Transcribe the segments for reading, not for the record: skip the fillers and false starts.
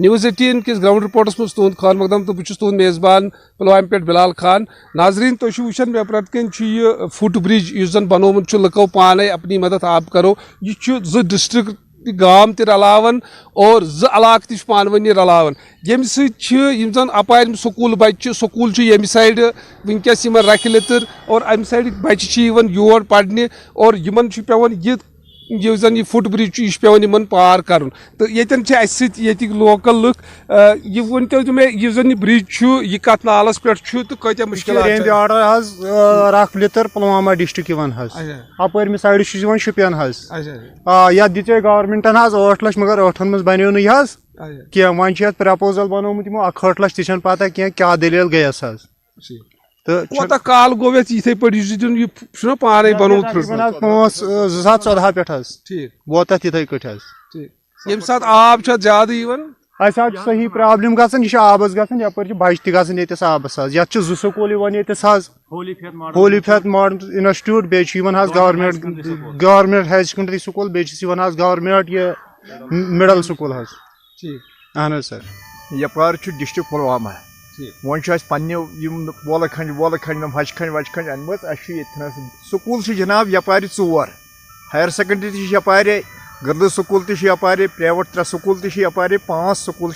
News18 کس ground reports مز تہد خان مقدم تو بہت تہد میزبان پلوامہ پہ بلال خان. ناظرین تھی وچان مے پرت کن یہ فٹ برج اس زن بنومت لکو پانے اپنی مدد آپ کرو یہ ڈسٹرک گام تہ رلاوان اور علاقہ تہ پانونی رلاوان یم سم زن اپار سکول بچہ سکول یم سائڈ ونکس رکھ لتر اور ام سائڈ بچہ یور پڑھنے اور یمن پیوان یہ زن یہ فٹ برج یہ پیوان یمن پار کرن تو یتن اس سک لوکل لک یہ ورنتو تو یہ زن یہ برج یہ کت نالس پہ تو کتیا مشکلات رکھ لتر پلوامہ ڈسٹرک اپر سائڈ شپین یتھ دے گورمنٹن 8 لچھ مگر 8 مز بنو نا ون پرپوزل بنومت 61 لچھ تہ پتہ کیا دلیل گیس کوتاہ کال گو یتھے پہ پانے بنوت 2014 پہ ووت یتھے کٹ یم سات آب زیادہ اسہ صحیح پرابلم گھان یہ آبس گھان یپر بچہ تہ گھان یتس آبس یت 2 سکول یتس ہولی فیت ماڈرن انسٹیٹیوٹ بیس گورمنٹ ہایر سیکنڈری سکول بیس گورمنٹ یہ مڈل سکول اہن سر یپار ڈسٹرک پلوامہ ون پنہ وولہ کھنڈ ہچ کھنڈ وچ کھنڈ انمت سکول جناب یپار 4 ہایر سیکنڈری تہ یپار گرلز سکول تہ یپار پریویٹ 3 سکول تہ یپار 5 سکول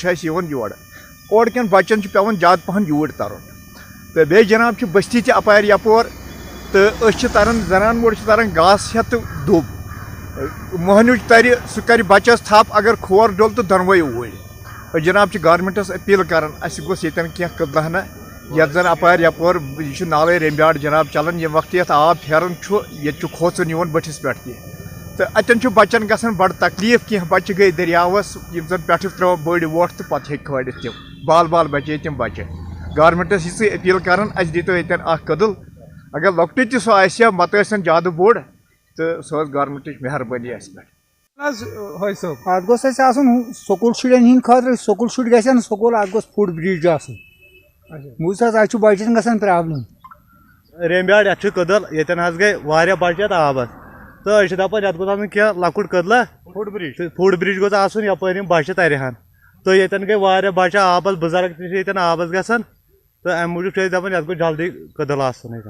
یور اور کن بچن پیوان زیادہ پہن یور ترن تو بیٚیہِ جناب بستی تہ اپار یپور تو تران زنان موڑ تران گاس ہیت دب مہنیو تر سہ کر بچس تھپ اگر کھور ڈول تو دنوے اوڑ جناب گورمنٹس اپیل کران اس گوس یتن کی قدلہنا یت زن اپار یپور یہ نالے ریمبیاڑ جناب چلان یم وقت یت آب پھیران یہ کھوژن یوان بٹھس پہ تو اتن بچن گھان بڑ تکلیف کی بچہ گئی دریاوس یم زن پہ ترو بڑ ووٹ تو پتہ ہیٚکہِ کھٲلِتھ تم بال بچے تم بچہ گورمنٹس یہ اپیل کران اس دیتو یتن قدل اگر لۄکٹُے تہ سُہ آسہِ مت ٲسِن زیادٕ بوٚڑ تو سۄ ٲس گورمنٹٕچ مہربٲنی اس پہ ات گوٚژھ اسہِ آسُن سکوٗل شُرٮ۪ن ہٕنٛدِ خٲطرٕ سکوٗل شُرۍ گژھن سکوٗل اتھ گوٚژھ فُٹ برج آسُن بوٗز حظ اتھ چھُ بچن گژھان پرابلم ریمبیاڑ یتھ کدل یتن حظ گٔے واریاہ بچہِ یتھ آبس تو أسۍ دپان یتھ گوٚژھ آسُن کینٛہہ لۄکُٹ کدلہ فُٹ برج گوٚژھ آسُن یپٲرۍ یِم بچہِ ترہن تو یتن گٔے واریاہ بچہِ آبس بُزرگ تہِ چھِ یتن آبس گژھان تو امہِ موٗجوٗب چھِ أسۍ دپان یتھ گوٚژھ جلدی کدل آسُن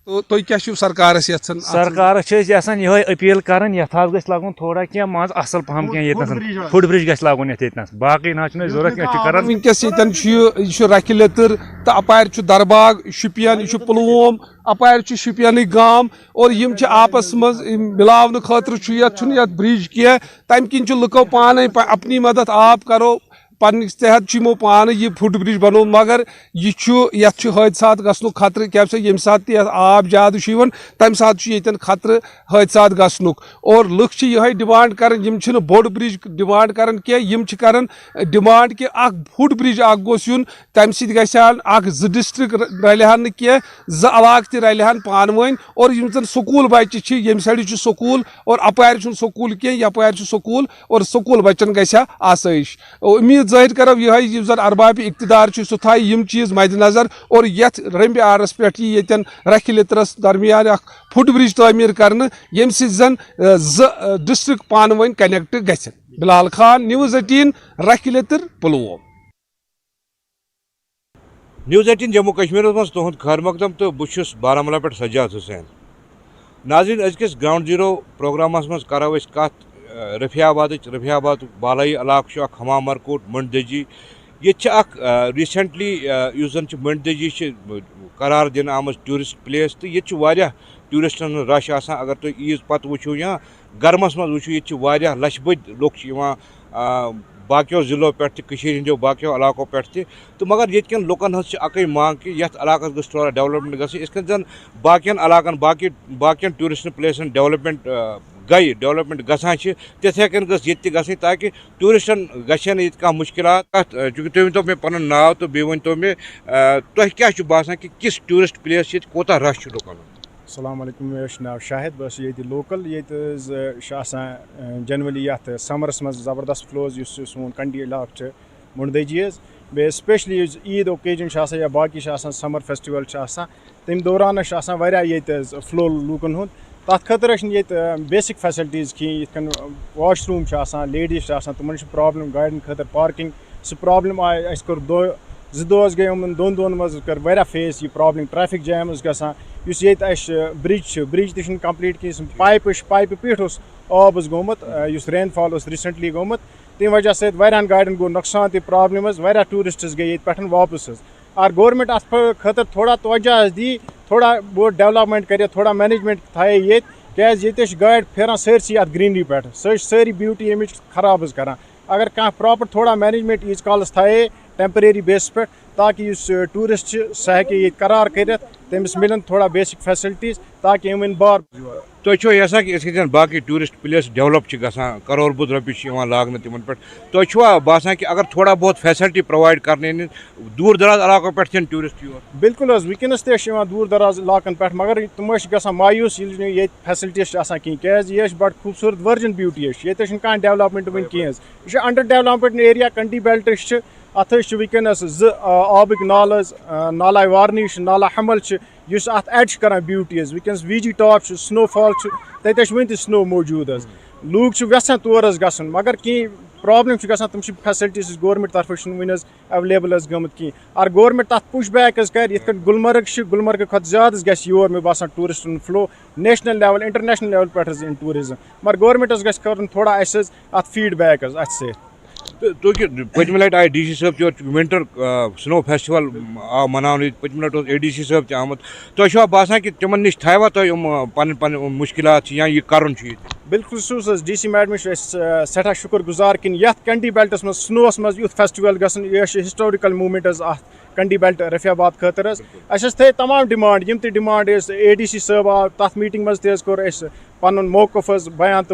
تو تُہۍ کیٛاہ چھِو سرکارس یژھان سرکارس چھِ أسۍ یژھان یِہوے اپیل کران یتھ حظ گژھِ لگُن تھوڑا کینٛہہ مان ژٕ اصل پہم کینٛہہ ییٚتنس فُٹ برج گژھِ لاگُن ییٚتنس باقٕے نہ حظ چھُنہٕ أسۍ ضروٗرت کینٛہہ چھِ کران ونکس یتن یہ رکھ لتر تو اپار درباغ شپین یہ پلووم اپار شپین گام اور یم آپس مز ملاونہ خاطر یت برج کی تمہ کن لکو پانے اپنی مدد آپ کرو پنس تحت پانے یہ فٹ برج بنو مگر یہ حادثات گھنک خطرہ کیا سا یم سات آب زیادہ تمہ سات یتن خطرہ حادثات گھنک اور لکھ یہ ڈمانڈ کران بوڑ برج ڈمانڈ کران کی کران ڈمانڈ کہ فٹ برج گوس یون تمہ سۭتۍ گژھان 2 ڈسٹرک رلہن کی 2 علاقہ تہ رلہن پانوین اور یم زن سکول بچہ یم سائڈ سکول اور اپار سکول کی یپار سکول اور سکول بچن گھا آسائش امید ظاہر کرو یہ زن ارباب اقتدار سہ تھا یم چیز مد نظر اور یت رمبہ آرس پہ یتن رکھ لترس درمیان فٹ برج تعمیر کرنے یم زن 2 ڈسٹرک پانوین کنیکٹ گھن. بلال خان News18 رکھ لتر پلووم. News18 جموں کشمیر مز تہد خیر مقدم تو بہت بارہمولہ پہ سجاد حسین. ناظرین ازکس گراؤنڈ زیرو پروگرامس مز کرو کت رفیع آباد بالائی علاقہ حمام مرکوٹ منڈدجی یہ ریسنٹلی اس زن منڈدجی قرار دن آمت ٹورسٹ پلیس تو یہ ٹورسٹن رش اگر تھی عیز پتہ وچھو یا گرمس مز وچھو یہ لچھ بد لوگ باقیو ضلعوں پہ ہندو باقیو علاقوں پہ تو مگر یہ لکن ہز اکی مانگ کہ یت علاقہ گھس تھوڑا ڈیولپمنٹ گھن اس زن باقین علاقن باقین ٹورسٹ پلیسن ڈیولپمنٹ گئی ڈیولپمنٹ گھان تتھے کن گھس یہ گھن تاکہ ٹورسٹن گھن یہ کھانا مشکلات چونکہ تھی ورنو مے پن ناو تو بیٚیہِ ؤنتو مے تۄہہِ کیٛاہ چھُ باسان کہ کس ٹورسٹ پلیس یہ کوتاہ رش چھُ لُکن. السلام علیکم مے ناو شاہد بہٕ چھُس لوکل جنرلی یتھ سمرس مز زبردست فلوز اس سون کنڈی علاقہ منڈدجی بیٚیہِ اسپیشلی عید اوکیجن یا باقی سمر فیسٹول تمہ دوران واریاہ ییٚتہِ فلو لوٗکن ہُنٛد تَتھ خٲطرٕ چھِنہٕ ییٚتہِ بیسِک فیسَلٹیٖز کِہیٖنۍ یِتھ کٔنۍ واش روٗم چھِ آسان لیڈیٖز چھِ آسان تِمَن چھِ پرٛابلِم گاڑٮ۪ن خٲطرٕ پارکِنٛگ سُہ پرٛابلِم آیہِ اَسہِ کوٚر 2 حظ گٔے یِمَن 2 دۄہَن منٛز کٔر واریاہ فیس یہِ پرٛابلِم ٹرٛیفِک جیم اوس گژھان یُس ییٚتہِ اَسہِ برٛج تہِ چھُنہٕ کَمپلیٖٹ کِہیٖنۍ پایپہِ پیٚٹھ اوس آب حظ گوٚمُت یُس رین فال اوس ریٖسنٛٹلی گوٚمُت تَمہِ وجہ سۭتۍ واریاہَن گاڑٮ۪ن گوٚو نۄقصان تہِ پرٛابلِم حظ واریاہ ٹوٗرِسٹٕز گٔے ییٚتہِ پٮ۪ٹھ واپَس حظ اگر گورمٮ۪نٛٹ اَتھ خٲطرٕ تھوڑا توجہ حظ دی تھوڑا بہت ڈٮ۪ولَپمٮ۪نٛٹ کَرِ تھوڑا مینیجمٮ۪نٛٹ تھایے ییٚتہِ کیٛازِ ییٚتہِ چھِ گاڑِ پھیران سٲرسٕے اَتھ گرٛیٖنری پٮ۪ٹھ سۄ چھِ سٲری بیوٗٹی اَمِچ خراب حظ کَران اگر کانٛہہ پرٛاپَر تھوڑا مینیجمٮ۪نٛٹ ییٖتِس کالَس تھایے ٹٮ۪مپریری بیسَس پٮ۪ٹھ تاکہِ یُس ٹوٗرِسٹ چھِ سُہ ہیٚکہِ ییٚتہِ قرار کٔرِتھ تٔمِس مِلن تھوڑا بیسِک فیسَلٹیٖز تاکہِ یِم یِن بار تُہۍ چھُوا یژھان کہِ أسۍ گژھن باقٕے ٹوٗرِسٹ پٕلیس ڈیولَپ چھِ گژھان کَرور بوٚد رۄپیہِ چھِ یِوان لاگنہٕ تِمن پٮ۪ٹھ تۄہہِ چھُوا باسان کہِ اگر تھوڑا بہت فیسَلٹی پرٛووایِڈ کَرنہٕ دوٗر دراز علاقو پٮ۪ٹھ چھِنہٕ ٹوٗرِسٹ یور بِلکُل حظ وٕنکٮ۪نَس تہِ چھِ یِوان دوٗر دراز علاقَن پٮ۪ٹھ مگر تِم حظ چھِ گژھان مایوٗس ییٚلہِ نہٕ ییٚتہِ فیسَلٹیٖز چھِ آسان کِہیٖنۍ کیٛازِ یہِ حظ چھِ بَڑٕ خوٗبصوٗرت ؤرجَن بیوٗٹی حظ چھِ ییٚتہِ حظ چھِنہٕ کانٛہہ ڈیولَپمٮ۪نٛٹ وٕنہِ کِہیٖنۍ حظ یہِ چھُ اَنڈَر ڈیولَپمٮ۪نٛٹ ایریا کَنٹی بیلٹٕس چھِ اَتھ حظ چھِ وٕنکٮ۪نَس 2 آبٕکۍ نالہٕ حظ نالہ وارنی چھِ نالہ حمل چھِ یُس اَتھ ایڈ چھِ کَران بیوٗٹی حظ وٕنکٮ۪نَس وی جی ٹاپ چھُ سنو فال چھُ تَتہِ حظ چھِ وٕنہِ تہِ سنو موٗجوٗد حظ لوٗکھ چھِ یژھان تور حظ گژھُن مگر کینٛہہ پرٛابلِم چھِ گژھان تِم چھِ فیسَلٹیٖز گورمٮ۪نٛٹ طرفہٕ چھِنہٕ وٕنہِ حظ ایویلیبٕل حظ گٔمٕتۍ کِہیٖنۍ اگر گورمٮ۪نٛٹ تَتھ پُش بیک حظ کَرِ یِتھ کٔنۍ گُلمرگ چھِ گُلمرگہٕ کھۄتہٕ زیادٕ حظ گژھِ یور مےٚ باسان ٹوٗرِسٹَن flow national level international level پٮ۪ٹھ حظ یِن ٹوٗرِزٕم مگر گورمٮ۪نٛٹ حظ گژھِ کَرُن تھوڑا اَسہِ حظ اَتھ فیٖڈ بیک حظ اَتھ سۭتۍ تُہۍ پٔتمہِ لَٹہِ آیہِ ڈی سی صٲب تہِ یور وِنٹر سنو فیسٹِول آو مَناونہٕ ییٚتہِ پٔتمہِ لَٹہِ اوس اے ڈی سی صٲب تہِ آمُت تۄہہِ چھُوا باسان کہِ تِمن نِش تھایوا تۄہہِ یِم پَنٕنۍ مُشکِلات چھِ یا یہِ کَرُن چھُ ییٚتہِ بِلکُل چھُس حظ ڈی سی میڈمَس چھِ أسۍ سٮ۪ٹھاہ شُکُر گُزار کِنہٕ یَتھ کَنٹی بیلٹَس منٛز سنووَس منٛز یُتھ فیسٹِول گژھُن یہِ چھِ ہِسٹورِکَل موٗمٮ۪نٛٹ حظ اَتھ کنٹی بیلٹ رفیع آباد خٲطرٕ حظ اَسہِ حظ تھٲے تمام ڈِمانٛڈ یِم تہِ ڈِمانٛڈ ٲسۍ اے ڈی سی صٲب آو تَتھ میٖٹِنٛگ منٛز تہِ حظ کوٚر اَسہِ پَنُن موقف حظ بیان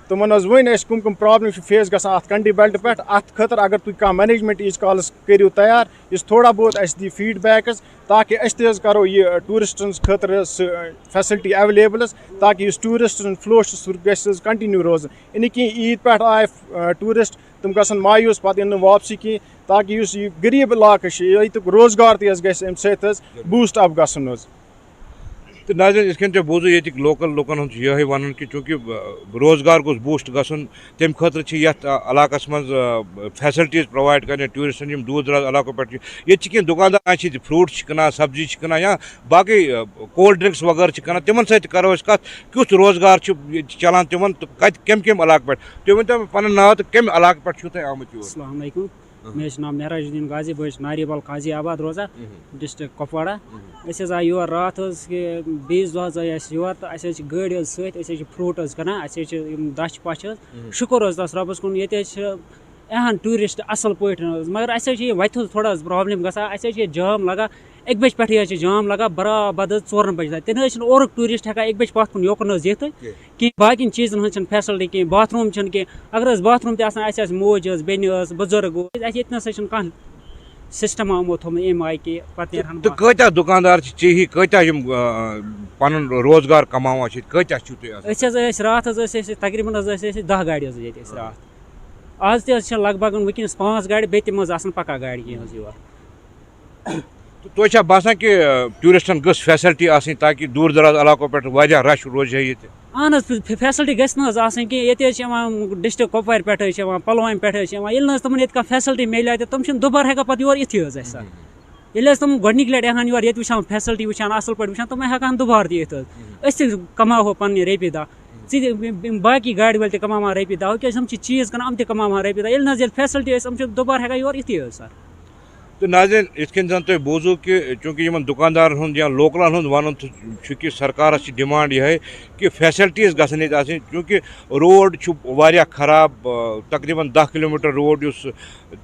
تِمن حظ ؤنۍ اَسہِ کٕم پرٛابلِم چھِ فیس گژھان اَتھ کنٹی بیلٹ پٮ۪ٹھ اَتھ خٲطرٕ اگر تُہۍ کانٛہہ مینیجمٮ۪نٛٹ ییٖتِس کالَس کٔرِو تیار یُس تھوڑا بہت اَسہِ دی فیٖڈ بیک حظ تاکہِ أسۍ تہِ حظ کَرو یہِ ٹوٗرِسٹَن خٲطرٕ حظ سُہ فیسَلٹی ایویلیبٕل حظ تاکہِ یُس ٹوٗرِسٹَن فٕلو چھُ سُہ گژھِ حظ کَنٹِنیوٗ روزُن یہِ نہٕ کینٛہہ عیٖد پٮ۪ٹھ آے ٹوٗرِسٹ تِم گژھن مایوٗس پَتہٕ یِن نہٕ واپسی کینٛہہ تاکہِ یُس یہِ غریٖب علاقہٕ چھِ ییٚتیُک روزگار تہِ حظ گژھِ اَمہِ سۭتۍ حظ بوٗسٹ اَپ گژھُن حظ تہٕ ناظریٖن یِتھ کٔنۍ تۄہہِ بوٗزوٗ ییٚتِکۍ لوکَل لُکَن ہُنٛد چھُ یِہوٚے وَنُن کہِ چوٗنٛکہِ روزگار گوٚژھ بوٗسٹ گژھُن تَمہِ خٲطرٕ چھِ یَتھ علاقَس منٛز فیسَلٹیٖز پرٛووایِڈ کَرنہِ ٹوٗرِسٹَن یِم دوٗر دراز علاقو پٮ۪ٹھ چھِ ییٚتہِ چھِ کینٛہہ دُکاندار چھِ ییٚتہِ فرٛوٗٹ چھِ کٕنان سبزی چھِ کٕنان یا باقٕے کولڈ ڈرٛنٛکٕس وغٲرٕ چھِ کٕنان تِمَن سۭتۍ تہِ کَرو أسۍ کَتھ کیُتھ روزگار چھُ ییٚتہِ چَلان تِمَن تہٕ کَمہِ علاقہٕ پٮ۪ٹھ تُہۍ ؤنۍتو مےٚ پَنُن ناو تہٕ کَمہِ علاقہٕ پٮ۪ٹھ چھُو تۄہہِ آمٕتۍ یور السلام علیکم مےٚ حظ چھُ ناو معراج الدیٖن غازی بہٕ حظ چھُس ناریبال قاضی آباد روزان ڈِسٹرٛک کۄپوارہ أسۍ حظ آے یور راتھ حظ کہِ بیٚیِس دۄہ حظ آے اَسہِ یور تہٕ اَسہِ حظ چھِ گٲڑۍ حظ سۭتۍ أسۍ حظ چھِ فرٛوٗٹ حظ کٕنان اَسہِ حظ چھِ یِم دَچھ پَچھ حظ شُکُر حظ تَس رۄبَس کُن ییٚتہِ حظ چھِ یِوان ٹوٗرِسٹ اَصٕل پٲٹھۍ حظ مگر اَسہِ حظ چھِ یہِ وَتہِ ہٕنٛز تھوڑا حظ پرٛابلِم گژھان اَسہِ حظ چھِ ییٚتہِ جام لگان 1 بَجہِ پٮ۪ٹھٕے حظ چھِ جام لگان برابد حظ 4 بَجہِ تانۍ تیٚلہِ حظ چھِنہٕ اورُک ٹوٗرِسٹ ہٮ۪کان 1 بَجہِ پَتھ کُن یوکُن حظ یِتھ کینٛہہ باقٕیَن چیٖزَن ہٕنٛز چھَنہٕ فیسَلٹی کینٛہہ باتھ روٗم چھِنہٕ کینٛہہ اگر حظ باتھ روٗم تہِ آسان اَسہِ آسہِ موج حظ بیٚنہِ ٲس بُزرٕگ اوس اَسہِ ییٚتہِ نَسا چھِنہٕ کانٛہہ سِسٹَما یِمو تھوٚمُت اَمہِ آیہِ کہِ پَتہٕ نیرہَن تہٕ کۭتیاہ دُکاندار چھِ ژےٚ ہی کۭتیاہ یِم پَنُن روزگار کَماوان چھِ ییٚتہِ کۭتیاہ چھِو تُہۍ آسان أسۍ حظ ٲسۍ راتھ حظ ٲسۍ أسۍ تقریٖباً حظ ٲسۍ أسۍ 10 گاڑِ حظ ییٚتہِ أسۍ راتھ آز تہِ حظ چھِ لگ بگ وٕنکٮ۪نَس 5 گاڑِ بیٚیہِ تِم حظ آسان پَکا گاڑِ کینٛہہ حظ یور تۄہہِ چھا باسان کہِ ٹوٗرِسٹَن گٔژھ فیسَلٹی آسٕنۍ تاکہِ دوٗر دراز علاقو پٮ۪ٹھ واریاہ رَش روزِ ہا ییٚتہِ اہن حظ فیسَلٹی گژھِ نہٕ حظ آسٕنۍ کینٛہہ ییٚتہِ حظ چھِ یِوان ڈِسٹرٛک کۄپوارِ پٮ۪ٹھ حظ چھِ یِوان پُلوامہِ پٮ۪ٹھ حظ چھِ یِوان ییٚلہِ نہٕ حظ تِمَن ییٚتہِ کانٛہہ فیسَلٹی میلہِ تہِ تِم چھِنہٕ دُبارٕ ہٮ۪کان پَتہٕ یور یِتھٕے حظ اَسہِ ییٚلہِ حظ تِم گۄڈنِکۍ لَٹہِ یِہَن یور ییٚتہِ وٕچھان فیسَلٹی وٕچھان اَصٕل پٲٹھۍ وٕچھان تِم ہٮ۪کہٕ ہن دُبارٕ تہِ یِتھ حظ أسۍ تہِ کَماوہو پَنٕنہِ رۄپیہِ دَہ ژٕ باقٕے گاڑِ وٲلۍ تہِ کَماوان رۄپیہِ دَہ کیٛازِ یِم چھِ چیٖز کٕنان یِم تہِ کَماوان رۄپیہِ دَہ ییٚلہِ نہٕ حظ ییٚلہِ فیسَلٹی ٲسۍ یِم چھِ دُبارٕ ہٮ۪کان یور یِتھٕے حظ سَر تہٕ ناظریٖن یِتھ کٔنۍ زَن تۄہہِ بوٗزوٗ کہِ چوٗنٛکہِ یِمَن دُکاندارَن ہُنٛد یا لوکلَن ہُنٛد وَنُن چھُ کہِ سرکارَس چھِ ڈِمانٛڈ یِہوٚے کہِ فیسَلٹیٖز گژھن ییٚتہِ آسٕنۍ چوٗنٛکہِ روڈ چھُ واریاہ خراب تقریٖباً 10 کِلوٗمیٖٹر روڈ یُس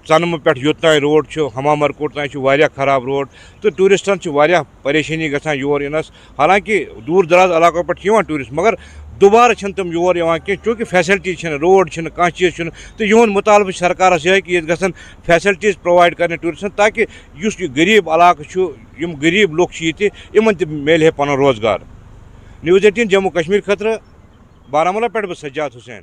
ژَنمہٕ پٮ۪ٹھ یوٚت تانۍ روڈ چھُ ہمامَر کوٹ تانۍ چھُ واریاہ خراب روڈ تہٕ ٹوٗرِسٹَن چھِ واریاہ پریشٲنی گژھان یور یِنَس حالانکہِ دوٗر دراز علاقو پٮ۪ٹھ چھِ یِوان ٹوٗرِسٹ مگر دُبارٕ چھِنہٕ تِم یور یِوان کینٛہہ چوٗنٛکہِ فیسَلٹی چھِنہٕ روڈ چھِنہٕ کانٛہہ چیٖز چھُنہٕ تہٕ یِہُنٛد مُطالبہٕ چھُ سرکارَس یِہوٚے کہِ ییٚتہِ گژھن فیسَلٹیٖز پرٛووایِڈ کَرنہِ ٹوٗرِسٹَن تاکہِ یُس یہِ غریٖب علاقہٕ چھُ یِم غریٖب لُکھ چھِ ییٚتہِ یِمَن تہِ میلہِ ہے پَنُن روزگار News 18 جموں کشمیر خٲطرٕ بارہمولہ پٮ۪ٹھ بہٕ سجاد حُسین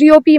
DOP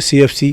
CFC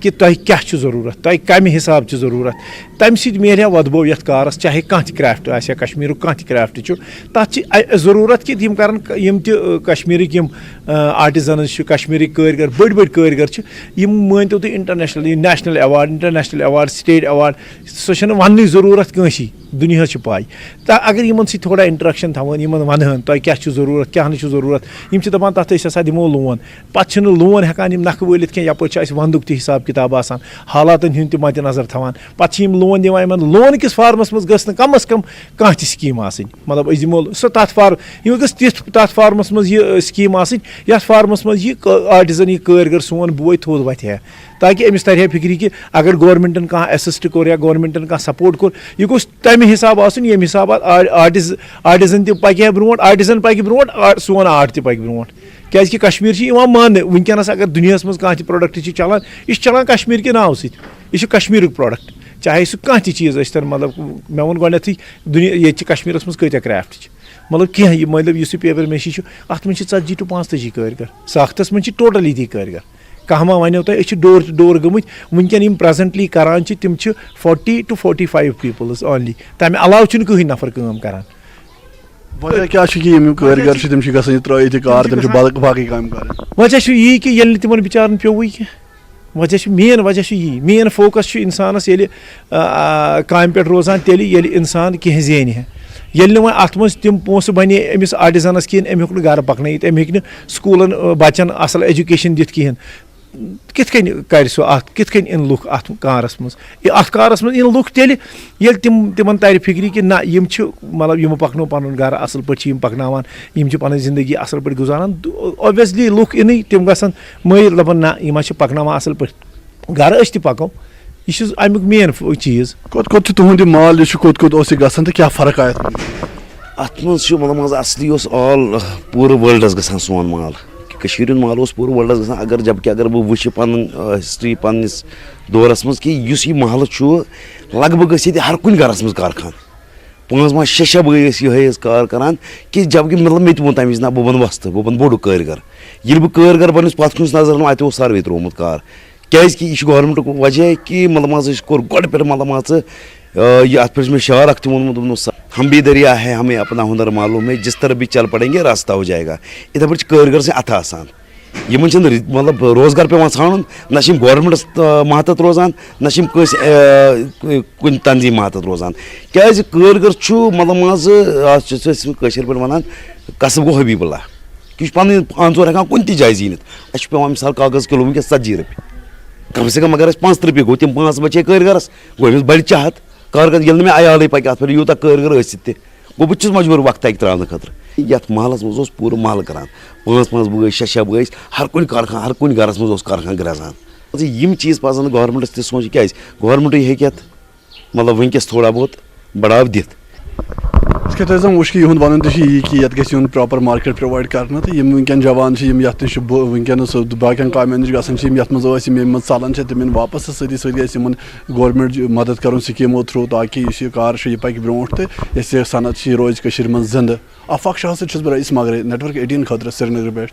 کہِ تۄہہِ کیٛاہ چھُ ضروٗرت تۄہہِ کَمہِ حِساب چھُ ضروٗرت تَمہِ سۭتۍ میلہِ ہا وۄدبو یَتھ کارَس چاہے کانٛہہ تہِ کرٛافٹ آسہِ ہا کشمیٖرُک کانٛہہ تہِ کرٛافٹ چھُ تَتھ چھِ ضروٗرت کہِ یِم کَرَن یِم تہِ کشمیٖرٕکۍ یِم آرٹِزنٕز چھِ کشمیٖرٕکۍ کٲرۍ گر بٔڑۍ بٔڑۍ کٲرۍ گر چھِ یِم مٲنۍتو تُہۍ اِنٹرنیشنل یہِ national award international award state award سۄ چھَنہٕ وَننٕچ ضروٗرت کٲنٛسی دُنیاہَس چھِ پاے اگر یِمن سۭتۍ تھوڑا اِنٹرٛیکشن تھاوہون یِمن وَنہن تۄہہِ کیٛاہ چھُ ضروٗرت کیٛاہ نہٕ چھُ ضروٗرت یِم چھِ دَپان تَتھ أسۍ ہسا دِمو لون پَتہٕ چھِنہٕ لون ہٮ۪کان یِم نکھٕ وٲلِتھ کینٛہہ یَپٲرۍ چھِ اَسہِ وَندُک تہِ حِساب کِتاب آسان حالاتن ہُنٛد تہِ مَدِ نظر تھاوان پَتہٕ چھِ یِم لون دِوان یِمن لون کِس فارمَس منٛز گٔژھ نہٕ کم از کم کانٛہہ تہِ سکیٖم آسٕنۍ مطلب أسۍ دِمو سۄ تَتھ یِم گٔژھ تِژھ تَتھ فارمَس منٛز یہِ سکیٖم آسٕنۍ یَتھ فارمَس منٛز یہِ آرٹِزن یہِ کٲرۍ گر سون بوے تھوٚد وَتھِ ہا تاکہِ أمِس تَرِ ہا فِکرِ کہِ اگر گورمنٹن کانٛہہ ایسسٹ کوٚر یا گورمنٹن کانٛہہ سپوٹ کوٚر یہِ گوٚژھ تَمہِ حِساب آسُن ییٚمہِ حِسابہٕ آرٹِزن تہِ پَکہِ ہا برونٛٹھ آرٹِزن پَکہِ برونٛٹھ سون آرٹ تہِ پَکہِ برونٛٹھ کیٛازِکہِ کشمیٖر چھِ یِوان ماننہٕ وٕنکیٚنس اگر دُنیاہَس منٛز کانٛہہ تہِ پروڈکٹ چھِ چلان یہِ چھُ چلان کشمیٖر کہِ ناوٕ سۭتۍ یہِ چھُ کشمیٖرُک پروڈکٹ چاہے سُہ کانٛہہ تہِ چیٖز ٲسۍ تن مطلب مےٚ ووٚن گۄڈنیٚتھٕے ییٚتہِ چھِ کشمیٖرس منٛز کۭتیاہ کرٛافٹ چھِ مطلب کینٛہہ یہِ مطلب یُس یہِ پیپر میشی چھُ اَتھ منٛز چھِ 40 to 45 کٲرۍ گر ساختس منٛز چھِ ٹوٹل ییٚتی کٲرۍ گر کانٛہہ ما وَنیو تۄہہِ أسۍ چھِ ڈور ٹُو ڈور گٔمٕتۍ وٕنکیٚن یِم پریزنٹلی کران چھِ تِم چھِ 40 to 45 پیٖپٕلز اونلی تَمہِ علاوٕ چھُنہٕ کٕہٕنۍ نفر کٲم کران وجہ کیٛاہ چھُ کہِ یِم کٲرۍ گر چھِ تِم چھِ گژھان یہِ ترٛٲیِتھ یہِ کار تِم چھِ باقٕے کامہِ کران وجہ چھُ یی کہِ ییٚلہِ نہٕ تِمن بِچارن پیوٚوُے کینٛہہ وجہ چھُ مین وجہ چھُ یی مین فوکس چھُ اِنسانس ییٚلہِ کامہِ پٮ۪ٹھ روزان تیٚلہِ ییٚلہِ اِنسان کینٛہہ زینہِ ہا ییٚلہِ نہٕ وۄنۍ اَتھ منٛز تِم پونٛسہٕ بنے أمِس آرٹِزنس کِہیٖنۍ أمۍ ہیوٚک نہٕ گرٕ پکنٲیِتھ أمۍ ہیٚکہِ نہٕ سکوٗلن بچن اصل ایجوکیشن دِتھ کِہیٖنۍ کِتھ کٔنۍ کرِ سُہ اَتھ کِتھ کٔنۍ یِن لُکھ اَتھ کارس منٛز اَتھ کارس منٛز یِن لُکھ تیٚلہِ ییٚلہِ تِمن ترِ فِکرِ کہِ نہ یِم چھِ مطلب یِمو پکنو پنُن گرٕ اصل پٲٹھۍ چھِ یِم پکناوان یِم چھِ پنٕنۍ زندگی اصل پٲٹھۍ گُزاران اوبویسلی لُکھ یِنٕے تِم گژھن مٲیل دپان نہ یِم چھِ پکناوان اصل پٲٹھۍ گرٕ أسۍ تہِ پکو یہِ چھُ امیُک مین چیٖز کوٚت کوٚت چھُ تُہُنٛد یہِ مال یہِ چھُ کوٚت کوٚت اوس یہِ گژھان تہٕ کیٛاہ فرق آیہِ اَتھ منٛز چھُ مطلب اصلی اوس آل پوٗرٕ وٲلڈس گژھان سون مال کٔشیٖر ہُنٛد مال اوس پوٗرٕ وٲلڈس گژھان اگر جبکہِ اگر بہٕ وٕچھِ پنُن ہسٹری پننِس دورس منٛز کہِ یُس یہِ محلہٕ چھُ لگ بگ ٲسۍ ییٚتہِ ہر کُنہِ گرس منٛز کارخان 5 6 بٲے ٲسۍ یِہے ٲسۍ کار کران کہِ جبکہِ مطلب مےٚ تہِ ووٚن تَمہِ وِزِ نہ بہٕ بنہٕ وۄستہٕ بہٕ بنہٕ بوٚڑ کٲرۍ گر ییٚلہِ بہٕ کٲرۍ گر بنیوس پتھ کُنس نظر اَتہِ اوس سروے ترٛوومُت کار کیازکہِ یہِ چھُ گورمنٹُک وجہ کہِ مطلب مان ژٕ کوٚر گۄڈٕ پٮ۪ٹھ مطلب مان ژٕ یہ اتھ پٮ۪ٹھ چھُ مےٚ شعار اکھ تہِ ووٚنمُت دوٚپنس ہم بھی دریا ہے ہمیں اپنا ہُنر معلوم ہے جس طرح بھی چل پڑیں گے راستہ ہو جائے گا یِتھے پٲٹھۍ چھِ کٲرۍ گر سٕنٛدۍ اَتھٕ آسان یِمن چھِنہٕ مطلب روزگار پیٚوان ژھانڈُن نہ چھِ یِم گورمنٹس ماتحت روزان نہ چھِ یِم کٲنٛسہِ کُنہِ تنظیٖم ماتحت روزان کیازِ کٲرۍ گر چھُ مطلب مان ژٕ اَتھ چھِ أسۍ کٲشِر پٲٹھۍ ونان قصب گوٚو حبیٖب اللہ یہِ چھُ پنٕنۍ پانہٕ ژور ہٮ۪کان کُنہِ تہِ جایہِ زیٖنِتھ اَسہِ چھُ پیٚوان مِثال کاغذ کِلوٗ وٕنکیٚس 40 رۄپیہِ کم سے کم اگر اَسہِ 5 رۄپیہِ گوٚو تِم 5 بچے کٲرۍ گرس گوٚو أمِس بڑِ چاہت کار ییٚلہِ نہٕ مےٚ عیالٕے پَکہِ اَتھ پٮ۪ٹھ یوٗتاہ کٲرۍ گر ٲسِتھ تہِ گوٚو بہٕ چھُس مجبوٗر وقت اَکہِ ترٛاونہٕ خٲطرٕ یَتھ محلس منٛز اوس پوٗرٕ محلہٕ کران 5 بٲے 6 بٲے ٲسۍ ہر کُنہِ کارخان ہر کُنہِ گرس منٛز اوس کارخان گرٛزان یِم چیٖز پزن نہٕ گورمنٹس تہِ سونٛچہِ کیازِ گورمنٹٕے ہیٚکہِ اَتھ مطلب وٕنکیٚس تھوڑا بہت بڑاو دِتھ یِتھ کٔنۍ تۄہہِ زن وٕچھ کہِ یِہُنٛد وَنُن تہِ چھُ یی کہِ یَتھ گژھِ یُن پراپر مارکیٹ پرووایڈ کرنہٕ تہٕ یِم وٕنکیٚن جوان چھِ یِم یَتھ نِش چھِ وٕنکیٚنس باقین کامٮ۪ن نِش گژھان چھِ یِم یَتھ منٛز ٲسۍ یِم ییٚمہِ منٛز ژلان چھِ تِم یِن واپس تہٕ سۭتی سۭتی گژھِ یِمن گورمنٹ مدد کرُن سکیٖمو تھروٗ تاکہِ یُس یہِ کار چھُ یہِ پکہِ برونٛٹھ تہٕ یۄس یہِ صنعت چھِ یہِ روزِ کٔشیٖرِ منٛز زنٛدٕ آفاق شاہ سۭتۍ چھُس بہٕ رئیٖس ماگرے نیٹورک 18 خٲطرٕ سرینگرٕ پٮ۪ٹھ